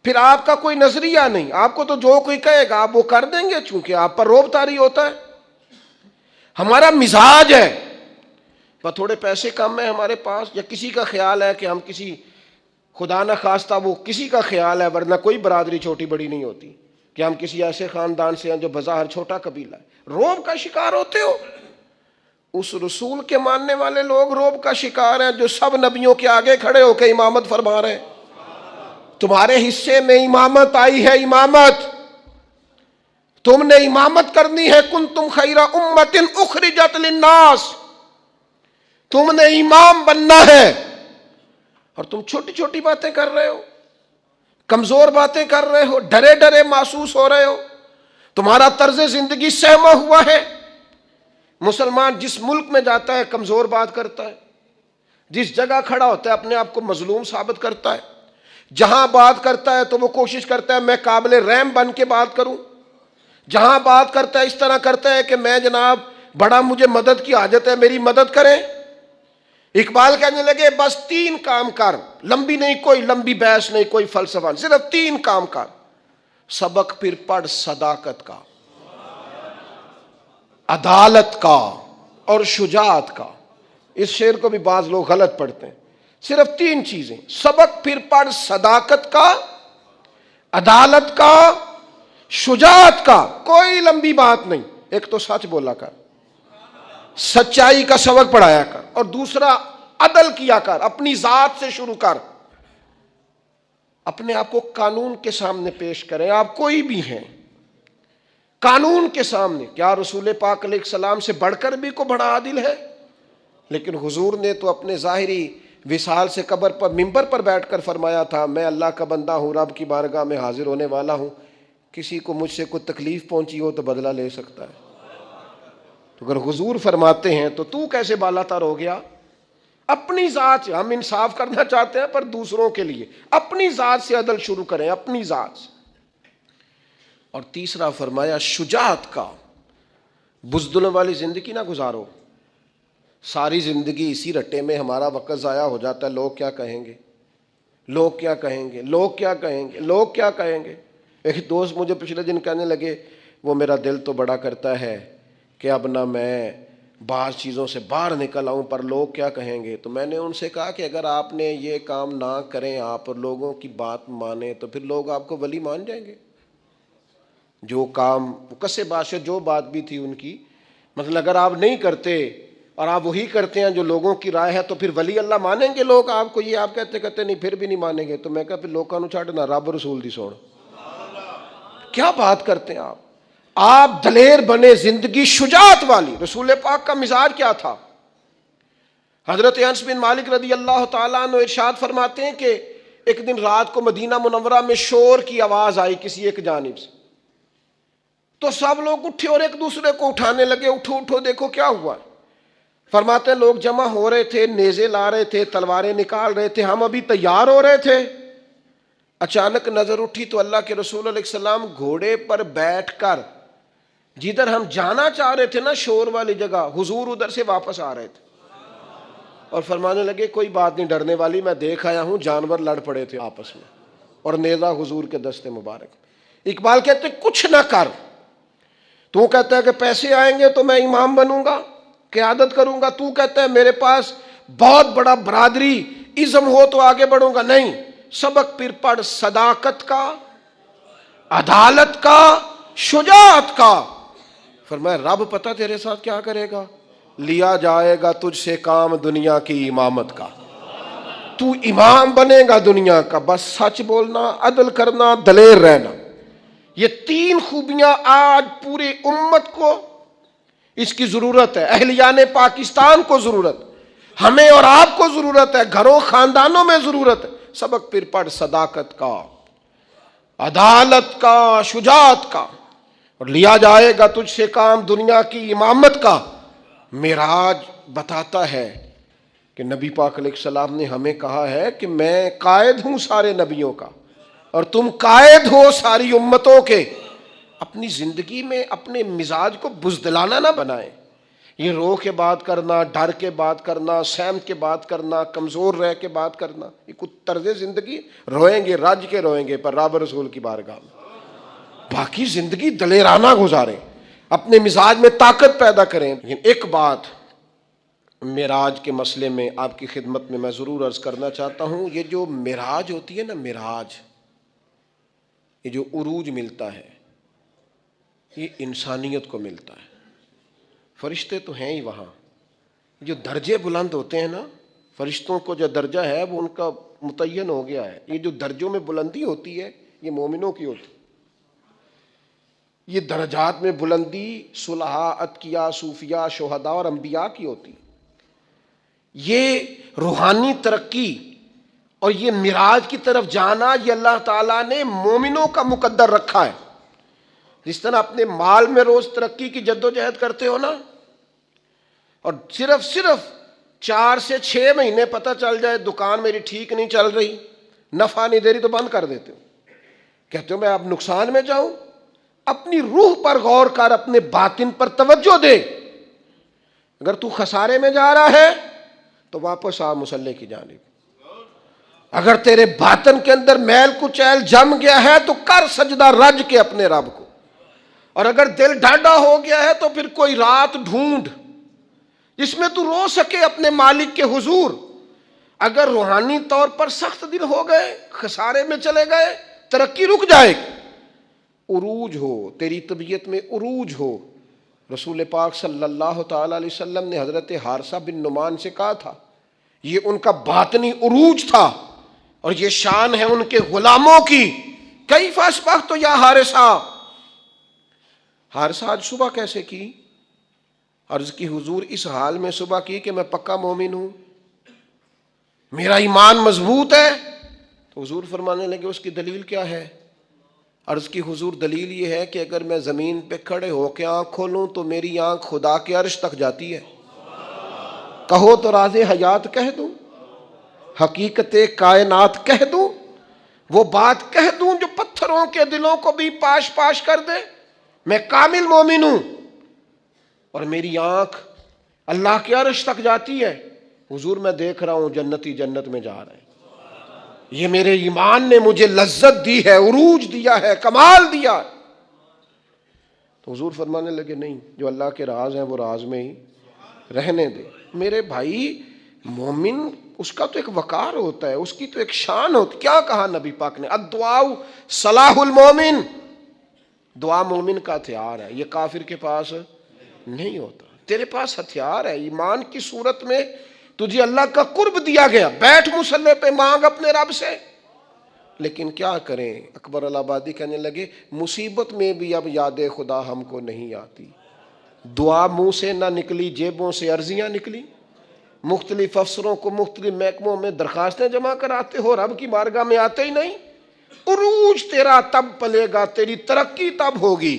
پھر آپ کا کوئی نظریہ نہیں، آپ کو تو جو کوئی کہے گا آپ وہ کر دیں گے، چونکہ آپ پر روب طاری ہوتا ہے۔ ہمارا مزاج ہے، پر تھوڑے پیسے کم ہیں ہمارے پاس، یا کسی کا خیال ہے کہ ہم کسی، خدا نہ خواستہ وہ کسی کا خیال ہے، ورنہ کوئی برادری چھوٹی بڑی نہیں ہوتی، کہ ہم کسی ایسے خاندان سے ہیں جو بظاہر چھوٹا قبیلہ ہے، روب کا شکار ہوتے ہو۔ اس رسول کے ماننے والے لوگ روب کا شکار ہیں جو سب نبیوں کے آگے کھڑے ہو کے امامت فرما رہے ہیں۔ تمہارے حصے میں امامت آئی ہے، امامت تم نے امامت کرنی ہے۔ کنتم خیر امت اخرجت للناس، تم نے امام بننا ہے، اور تم چھوٹی چھوٹی باتیں کر رہے ہو، کمزور باتیں کر رہے ہو، ڈرے ڈرے محسوس ہو رہے ہو، تمہارا طرز زندگی سہما ہوا ہے۔ مسلمان جس ملک میں جاتا ہے کمزور بات کرتا ہے، جس جگہ کھڑا ہوتا ہے اپنے آپ کو مظلوم ثابت کرتا ہے، جہاں بات کرتا ہے تو وہ کوشش کرتا ہے میں قابل رحم بن کے بات کروں، جہاں بات کرتا ہے اس طرح کرتا ہے کہ میں جناب بڑا مجھے مدد کی حاجت ہے، میری مدد کریں. اقبال کہنے لگے بس 3 کام کر، لمبی نہیں، کوئی لمبی بحث نہیں، کوئی فلسفہ نہیں، صرف 3 کام کر. سبق پھر پڑھ صداقت کا، عدالت کا اور شجاعت کا. اس شعر کو بھی بعض لوگ غلط پڑھتے ہیں. صرف 3 چیزیں، سبق پھر پڑھ صداقت کا، عدالت کا، شجاعت کا. کوئی لمبی بات نہیں. ایک تو سچ بولا کر، سچائی کا سبق پڑھایا کر، اور دوسرا عدل کیا کر. اپنی ذات سے شروع کر، اپنے آپ کو قانون کے سامنے پیش کریں. آپ کوئی بھی ہیں قانون کے سامنے. کیا رسول پاک علیہ السلام سے بڑھ کر بھی کوئی بڑا عادل ہے؟ لیکن حضور نے تو اپنے ظاہری وصال سے قبر پر منبر پر بیٹھ کر فرمایا تھا میں اللہ کا بندہ ہوں، رب کی بارگاہ میں حاضر ہونے والا ہوں، کسی کو مجھ سے کوئی تکلیف پہنچی ہو تو بدلہ لے سکتا ہے. تو اگر حضور فرماتے ہیں تو کیسے بالا تر ہو گیا؟ اپنی ذات سے ہم انصاف کرنا چاہتے ہیں پر دوسروں کے لیے اپنی ذات سے عدل شروع کریں، اپنی ذات سے. اور تیسرا فرمایا شجاعت کا، بزدلوں والی زندگی نہ گزارو. ساری زندگی اسی رٹے میں ہمارا وقت ضائع ہو جاتا ہے. لوگ کیا کہیں گے، لوگ کیا کہیں گے، لوگ کیا کہیں گے، لوگ کیا کہیں گے. ایک دوست مجھے پچھلے دن کہنے لگے وہ میرا دل تو بڑا کرتا ہے کہ اب نہ میں بعض چیزوں سے باہر نکل آؤں پر لوگ کیا کہیں گے. تو میں نے ان سے کہا کہ اگر آپ نے یہ کام نہ کریں، آپ لوگوں کی بات مانیں، تو پھر لوگ آپ کو ولی مان جائیں گے. جو کام کسے بادشاہ جو بات بھی تھی ان کی، مطلب اگر آپ نہیں کرتے اور آپ وہی کرتے ہیں جو لوگوں کی رائے ہے تو پھر ولی اللہ مانیں گے لوگ آپ کو. یہ آپ کہتے نہیں پھر بھی نہیں مانیں گے. تو میں کہا پھر لوگوں کو چھاڑنا، رب رسول دی سوڑ. کیا بات کرتے ہیں آپ؟ آپ دلیر بنے، زندگی شجاعت والی. رسول پاک کا مزاج کیا تھا؟ حضرت انس بن مالک رضی اللہ تعالیٰ عنہ ارشاد فرماتے ہیں کہ ایک دن رات کو مدینہ منورہ میں شور کی آواز آئی کسی ایک جانب سے. تو سب لوگ اٹھے اور ایک دوسرے کو اٹھانے لگے، اٹھو اٹھو دیکھو کیا ہوا. فرماتے ہیں لوگ جمع ہو رہے تھے، نیزے لا رہے تھے، تلواریں نکال رہے تھے، ہم ابھی تیار ہو رہے تھے. اچانک نظر اٹھی تو اللہ کے رسول علیہ السلام گھوڑے پر بیٹھ کر جدھر ہم جانا چاہ رہے تھے نا شور والی جگہ، حضور ادھر سے واپس آ رہے تھے. اور فرمانے لگے کوئی بات نہیں ڈرنے والی، میں دیکھ آیا ہوں جانور لڑ پڑے تھے آپس میں اور نیزہ حضور کے دستے مبارک. اقبال کہتے کچھ نہ کر. تو کہتا ہے کہ پیسے آئیں گے تو میں امام بنوں گا، قیادت کروں گا. تو کہتا ہے میرے پاس بہت بڑا برادری ازم ہو تو آگے بڑھوں گا. نہیں، سبق پھر پڑھ صداقت کا، عدالت کا، شجاعت کا. فرمایا رب پتہ تیرے ساتھ کیا کرے گا، لیا جائے گا تجھ سے کام دنیا کی امامت کا. تو امام بنے گا دنیا کا. بس سچ بولنا، عدل کرنا، دلیر رہنا. یہ 3 خوبیاں آج پوری امت کو اس کی ضرورت ہے. اہلیان پاکستان کو ضرورت، ہمیں اور آپ کو ضرورت ہے، گھروں خاندانوں میں ضرورت ہے. سبق پھر پڑھ صداقت کا، عدالت کا، شجاعت کا، اور لیا جائے گا تجھ سے کام دنیا کی امامت کا. معراج بتاتا ہے کہ نبی پاک علیہ السلام نے ہمیں کہا ہے کہ میں قائد ہوں سارے نبیوں کا اور تم قائد ہو ساری امتوں کے. اپنی زندگی میں اپنے مزاج کو بزدلانہ نہ بنائیں. یہ رو کے بات کرنا، ڈر کے بات کرنا، سہمت کے بات کرنا، کمزور رہ کے بات کرنا، یہ کچھ طرز زندگی. روئیں گے رج کے روئیں گے پر رب رسول کی بارگاہ میں. باقی زندگی دلیرانہ گزاریں، اپنے مزاج میں طاقت پیدا کریں. لیکن ایک بات معراج کے مسئلے میں آپ کی خدمت میں ضرور عرض کرنا چاہتا ہوں. یہ جو معراج ہوتی ہے نا، معراج، یہ جو عروج ملتا ہے یہ انسانیت کو ملتا ہے. فرشتے تو ہیں ہی وہاں. جو درجے بلند ہوتے ہیں نا، فرشتوں کو جو درجہ ہے وہ ان کا متعین ہو گیا ہے. یہ جو درجوں میں بلندی ہوتی ہے یہ مومنوں کی ہوتی ہے. یہ درجات میں بلندی صلحاء، اتقیاء، صوفیاء، شہداء اور انبیاء کی ہوتی. یہ روحانی ترقی اور یہ معراج کی طرف جانا یہ اللہ تعالیٰ نے مومنوں کا مقدر رکھا ہے. جس طرح اپنے مال میں روز ترقی کی جد و جہد کرتے ہو نا، اور صرف 4 سے 6 مہینے پتہ چل جائے دکان میری ٹھیک نہیں چل رہی، نفع نہیں دے رہی تو بند کر دیتے ہو. کہتے ہو میں اب نقصان میں جاؤں. اپنی روح پر غور کر، اپنے باطن پر توجہ دے. اگر تو خسارے میں جا رہا ہے تو واپس آ مصلی کی جانب. اگر تیرے باطن کے اندر میل کچیل جم گیا ہے تو کر سجدہ رج کے اپنے رب کو. اور اگر دل ڈھاڈا ہو گیا ہے تو پھر کوئی رات ڈھونڈ جس میں تو رو سکے اپنے مالک کے حضور. اگر روحانی طور پر سخت دل ہو گئے، خسارے میں چلے گئے، ترقی رک جائے گی. عروج ہو، تیری طبیعت میں عروج ہو. رسول پاک صلی اللہ تعالی علیہ وسلم نے حضرت حارثہ بن نعمان سے کہا تھا، یہ ان کا باطنی عروج تھا اور یہ شان ہے ان کے غلاموں کی. کیف اصبحت یا حارثہ، حارثہ آج صبح کیسے کی؟ عرض کی حضور اس حال میں صبح کی کہ میں پکا مومن ہوں، میرا ایمان مضبوط ہے. تو حضور فرمانے لگے اس کی دلیل کیا ہے؟ عرض کی حضور دلیل یہ ہے کہ اگر میں زمین پہ کھڑے ہو کے آنکھ کھولوں تو میری آنکھ خدا کے عرش تک جاتی ہے. کہو تو راز حیات کہہ دوں، حقیقت کائنات کہہ دوں، وہ بات کہہ دوں جو پتھروں کے دلوں کو بھی پاش پاش کر دے. میں کامل مومن ہوں اور میری آنکھ اللہ کے عرش تک جاتی ہے. حضور میں دیکھ رہا ہوں جنتی جنت میں جا رہے ہیں. یہ میرے ایمان نے مجھے لذت دی ہے، عروج دیا ہے، کمال دیا. تو حضور فرمانے لگے نہیں، جو اللہ کے راز ہیں وہ راز میں ہی رہنے دے. میرے بھائی، مومن اس کا تو ایک وقار ہوتا ہے، اس کی تو ایک شان ہوتی. کیا کہا نبی پاک نے؟ الدعاء صلاح المومن، دعا مومن کا ہتھیار ہے، یہ کافر کے پاس نہیں ہوتا. تیرے پاس ہتھیار ہے. ایمان کی صورت میں تجھے اللہ کا قرب دیا گیا. بیٹھ مصلی پہ، مانگ اپنے رب سے. لیکن کیا کریں، اکبر الآبادی کہنے لگے مصیبت میں بھی اب یاد خدا ہم کو نہیں آتی. دعا منہ سے نہ نکلی، جیبوں سے عرضیاں نکلی. مختلف افسروں کو مختلف محکموں میں درخواستیں جمع کراتے ہو، رب کی بارگاہ میں آتے ہی نہیں. عروج تیرا تب پلے گا، تیری ترقی تب ہوگی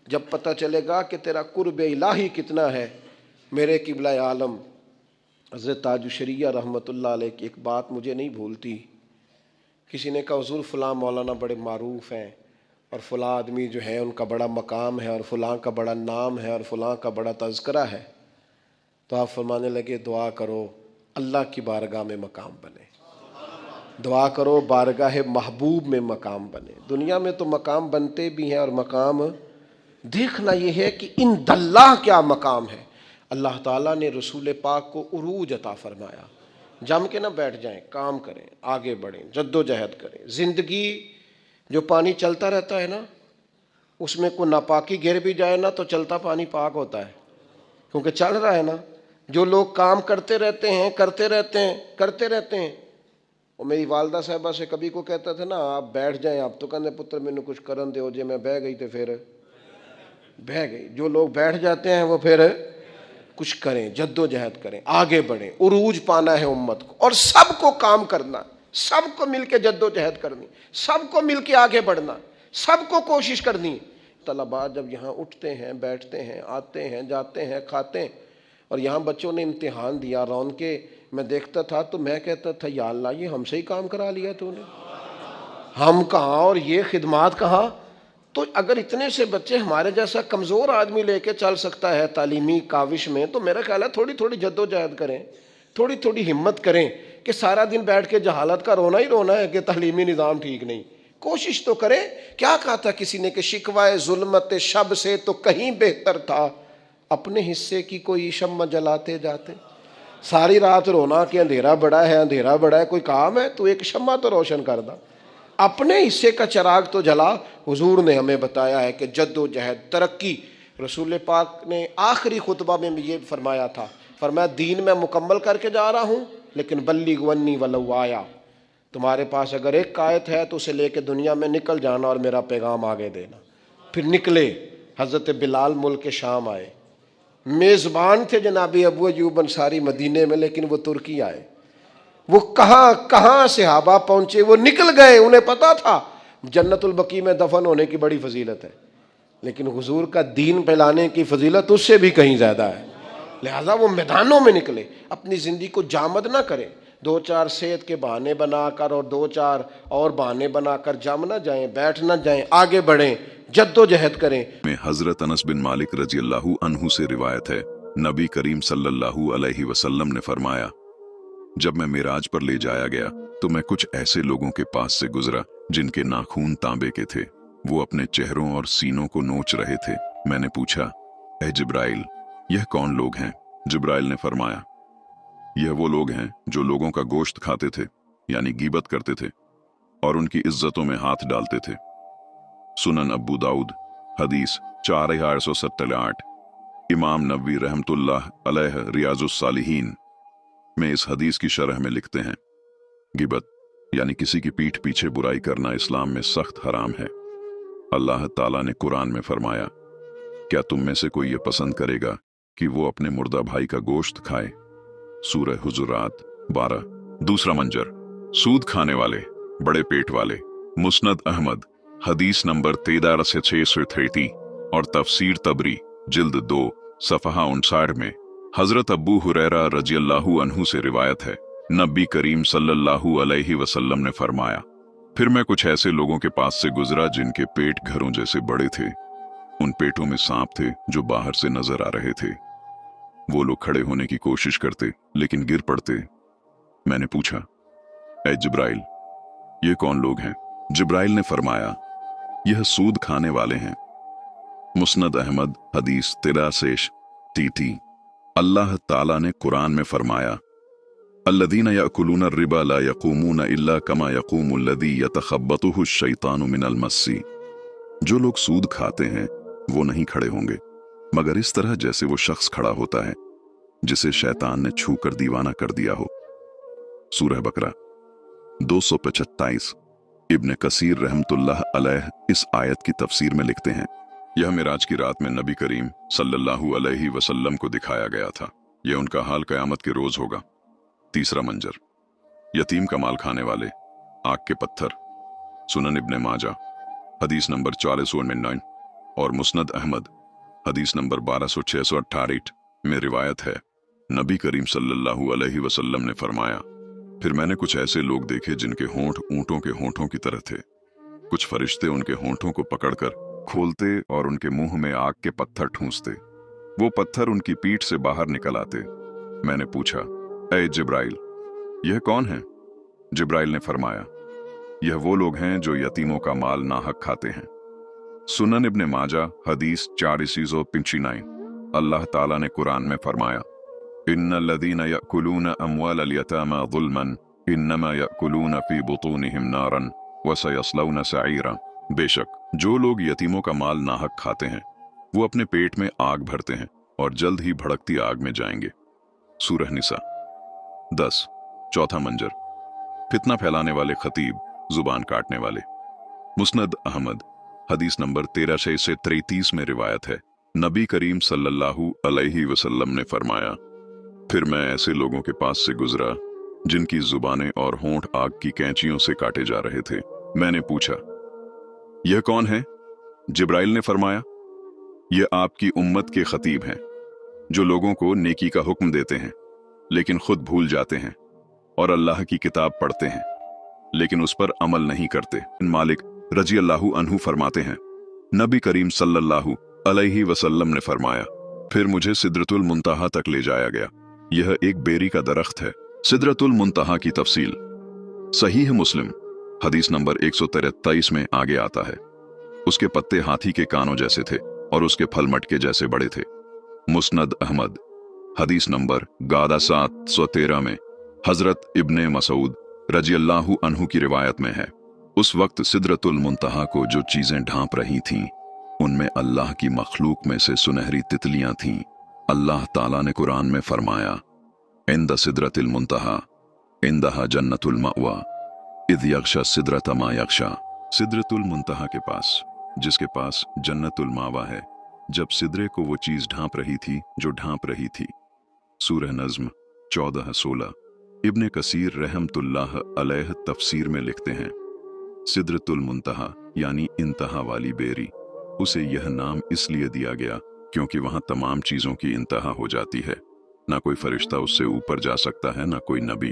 جب پتہ چلے گا کہ تیرا قرب الہی کتنا ہے. میرے قبلہ عالم حضرت تاج الشریعہ رحمۃ اللہ علیہ کی ایک بات مجھے نہیں بھولتی. کسی نے کہا حضور فلاں مولانا بڑے معروف ہیں اور فلاں آدمی جو ہے ان کا بڑا مقام ہے اور فلاں کا بڑا نام ہے اور فلاں کا بڑا تذکرہ ہے. تو آپ فرمانے لگے دعا کرو اللہ کی بارگاہ میں مقام بنے، دعا کرو بارگاہ محبوب میں مقام بنے. دنیا میں تو مقام بنتے بھی ہیں اور مقام دیکھنا یہ ہے کہ ان اللہ کیا مقام ہے. اللہ تعالیٰ نے رسول پاک کو عروج عطا فرمایا. جم کے نہ بیٹھ جائیں، کام کریں، آگے بڑھیں، جد و جہد کریں. زندگی جو پانی چلتا رہتا ہے نا، اس میں کوئی ناپاکی گر بھی جائے نا تو چلتا پانی پاک ہوتا ہے، کیونکہ چل رہا ہے نا. جو لوگ کام کرتے رہتے ہیں کرتے رہتے ہیں. اور میری والدہ صاحبہ سے کبھی کو کہتا تھا نا آپ بیٹھ جائیں، آپ تو کہنے پتر میں نے کچھ کرن دے ہو جے میں بہ گئی تو پھر بہ گئی. جو لوگ بیٹھ جاتے ہیں وہ پھر کچھ کریں، جد و جہد کریں، آگے بڑھیں. عروج پانا ہے امت کو، اور سب کو کام کرنا، سب کو مل کے جد و جہد کرنی، سب کو مل کے آگے بڑھنا، سب کو کوشش کرنی. طلباء جب یہاں اٹھتے ہیں، بیٹھتے ہیں، آتے ہیں، جاتے ہیں، کھاتے ہیں، اور یہاں بچوں نے امتحان دیا، رون کے میں دیکھتا تھا تو میں کہتا تھا یا اللہ یہ ہم سے ہی کام کرا لیا تو نے، ہم کہاں اور یہ خدمات کہاں. تو اگر اتنے سے بچے ہمارے جیسا کمزور آدمی لے کے چل سکتا ہے تعلیمی کاوش میں، تو میرا خیال ہے تھوڑی تھوڑی جد و جہد کریں، تھوڑی تھوڑی ہمت کریں. کہ سارا دن بیٹھ کے جہالت کا رونا ہی رونا ہے کہ تعلیمی نظام ٹھیک نہیں. کوشش تو کریں. کیا کہا تھا کسی نے کہ شکوائے ظلمت شب سے تو کہیں بہتر تھا اپنے حصے کی کوئی شمع جلاتے جاتے. ساری رات رونا کہ اندھیرا بڑا ہے، اندھیرا بڑا ہے. کوئی کام ہے تو ایک شمع تو روشن کر دا، اپنے حصے کا چراغ تو جلا. حضور نے ہمیں بتایا ہے کہ جد و جہد، ترقی. رسول پاک نے آخری خطبہ میں یہ فرمایا تھا، فرمایا دین میں مکمل کر کے جا رہا ہوں لیکن بلغ عنی ولو آیا. تمہارے پاس اگر ایک آیت ہے تو اسے لے کے دنیا میں نکل جانا اور میرا پیغام آگے دینا. پھر نکلے. حضرت بلال ملک شام آئے، میزبان تھے جناب ابو ایوب انصاری مدینے میں، لیکن وہ ترکی آئے. وہ کہاں کہاں صحابہ پہنچے، وہ نکل گئے. انہیں پتا تھا جنت البقیع میں دفن ہونے کی بڑی فضیلت ہے، لیکن حضور کا دین پھیلانے کی فضیلت اس سے بھی کہیں زیادہ ہے. لہذا وہ میدانوں میں نکلے. اپنی زندگی کو جامد نہ کریں. دو چار صحت کے بہانے بنا کر اور دو چار اور بہانے بنا کر جم نہ جائیں، بیٹھ نہ جائیں، آگے بڑھیں، جد و جہد کریں۔ میں حضرت انس بن مالک رضی اللہ عنہ سے روایت ہے، نبی کریم صلی اللہ علیہ وسلم نے فرمایا، جب میں معراج پر لے جایا گیا تو میں کچھ ایسے لوگوں کے پاس سے گزرا جن کے ناخون تانبے کے تھے، وہ اپنے چہروں اور سینوں کو نوچ رہے تھے۔ میں نے پوچھا، اے جبرائیل، یہ کون لوگ ہیں؟ جبرائیل نے فرمایا، یہ وہ لوگ ہیں جو لوگوں کا گوشت کھاتے تھے، یعنی غیبت کرتے تھے اور ان کی عزتوں میں ہاتھ ڈالتے تھے۔ سنن ابو داؤد حدیث 4868۔ امام نووی رحمت اللہ علیہ ریاض الصالحین میں اس حدیث کی شرح میں لکھتے ہیں، غیبت یعنی کسی کی پیٹھ پیچھے برائی کرنا اسلام میں سخت حرام ہے۔ اللہ تعالیٰ نے قرآن میں فرمایا، کیا تم میں سے کوئی یہ پسند کرے گا کہ وہ اپنے مردہ بھائی کا گوشت کھائے؟ سورہ حجرات 12۔ دوسرا منظر، سود کھانے والے، بڑے پیٹ والے۔ مسند احمد حدیث نمبر 1336 اور تفسیر تبری جلد 2 صفحہ 59 میں حضرت ابو ہریرہ رضی اللہ عنہ سے روایت ہے، نبی کریم صلی اللہ علیہ وسلم نے فرمایا، پھر میں کچھ ایسے لوگوں کے پاس سے گزرا جن کے پیٹ گھروں جیسے بڑے تھے، ان پیٹوں میں سانپ تھے جو باہر سے نظر آ رہے تھے۔ وہ لوگ کھڑے ہونے کی کوشش کرتے لیکن گر پڑتے۔ میں نے پوچھا، اے جبرائیل، یہ کون لوگ ہیں؟ جبرائیل نے فرمایا، یہ سود کھانے والے ہیں۔ مسند احمد حدیث 83 اللہ تعالیٰ نے قرآن میں فرمایا، الذین یأکلون الربا لا یقومون الا کما یقوم الذی یتخبطہ الشیطان من المس۔ جو لوگ سود کھاتے ہیں وہ نہیں کھڑے ہوں گے مگر اس طرح جیسے وہ شخص کھڑا ہوتا ہے جسے شیطان نے چھو کر دیوانہ کر دیا ہو۔ سورہ بقرہ 245۔ ابن کثیر رحمت اللہ علیہ اس آیت کی تفسیر میں لکھتے ہیں، یہ معراج کی رات میں نبی کریم صلی اللہ علیہ وسلم کو دکھایا گیا تھا، یہ ان کا حال قیامت کے روز ہوگا۔ تیسرا منظر، یتیم کا مال کھانے والے، آگ کے پتھر۔ سنن ابن ماجہ حدیث نمبر 499 اور مسند احمد حدیث نمبر 12668 میں روایت ہے، نبی کریم صلی اللہ علیہ وسلم نے فرمایا، پھر میں نے کچھ ایسے لوگ دیکھے جن کے ہونٹ اونٹوں کے ہونٹوں کی طرح تھے، کچھ فرشتے ان کے ہونٹوں کو پکڑ کر کھولتے اور ان کے منہ میں آگ کے پتھر ٹھونستے، وہ پتھر ان کی پیٹھ سے باہر نکل آتے۔ میں نے پوچھا، اے جبرائیل، یہ کون ہیں؟ جبرائیل نے فرمایا، یہ وہ لوگ ہیں جو یتیموں کا مال ناحق کھاتے ہیں۔ سنن ابن ماجہ حدیث 459۔ اللہ تعالیٰ نے قرآن میں فرمایا، ان الذین یأکلون اموال الیتامی ظلما انما یأکلون فی بطونہم نارا وسیصلون سعیرا۔ بے شک جو لوگ یتیموں کا مال ناحق کھاتے ہیں وہ اپنے پیٹ میں آگ بھرتے ہیں اور جلد ہی بھڑکتی آگ میں جائیں گے۔ سورہ نساء 10۔ چوتھا منظر، فتنہ پھیلانے والے خطیب، زبان کاٹنے والے۔ مسند احمد حدیث نمبر 1333 میں روایت ہے، نبی کریم صلی اللہ علیہ وسلم نے فرمایا، پھر میں ایسے لوگوں کے پاس سے گزرا جن کی زبانیں اور ہونٹ آگ کی کینچیوں سے کاٹے جا رہے تھے۔ میں نے پوچھا، یہ کون ہیں؟ جبرائیل نے فرمایا، یہ آپ کی امت کے خطیب ہیں جو لوگوں کو نیکی کا حکم دیتے ہیں لیکن خود بھول جاتے ہیں، اور اللہ کی کتاب پڑھتے ہیں لیکن اس پر عمل نہیں کرتے۔ مالک رضی اللہ عنہ فرماتے ہیں، نبی کریم صلی اللہ علیہ وسلم نے فرمایا، پھر مجھے سدرۃ المنتہا تک لے جایا گیا۔ یہ ایک بیری کا درخت ہے۔ سدرۃ المنتہا کی تفصیل صحیح مسلم حدیث نمبر 143 میں آگے آتا ہے، اس کے پتے ہاتھی کے کانوں جیسے تھے اور اس کے پھل مٹکے جیسے بڑے تھے۔ مسند احمد حدیث نمبر 713 میں حضرت ابن مسعود رضی اللہ عنہ کی روایت میں ہے، اس وقت سدرۃ المنتہا کو جو چیزیں ڈھانپ رہی تھیں ان میں اللہ کی مخلوق میں سے سنہری تتلیاں تھیں۔ اللہ تعالیٰ نے قرآن میں فرمایا، عند سدرۃ المنتہا عندہا جنت المأوی اذ یغشی السدرۃ ما یغشی۔ سدرۃ المنتہا کے پاس، جس کے پاس جنت المأوی ہے، جب سدرے کو وہ چیز ڈھانپ رہی تھی جو ڈھانپ رہی تھی۔ سورہ نجم 14-16۔ ابن کثیر رحمت اللہ علیہ تفسیر میں لکھتے ہیں، سدرۃ المنتہا یعنی انتہا والی بیری، اسے یہ نام اس لیے دیا گیا کیونکہ وہاں تمام چیزوں کی انتہا ہو جاتی ہے، نہ کوئی فرشتہ اس سے اوپر جا سکتا ہے، نہ کوئی نبی۔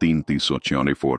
3344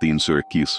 321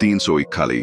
341।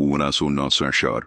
1969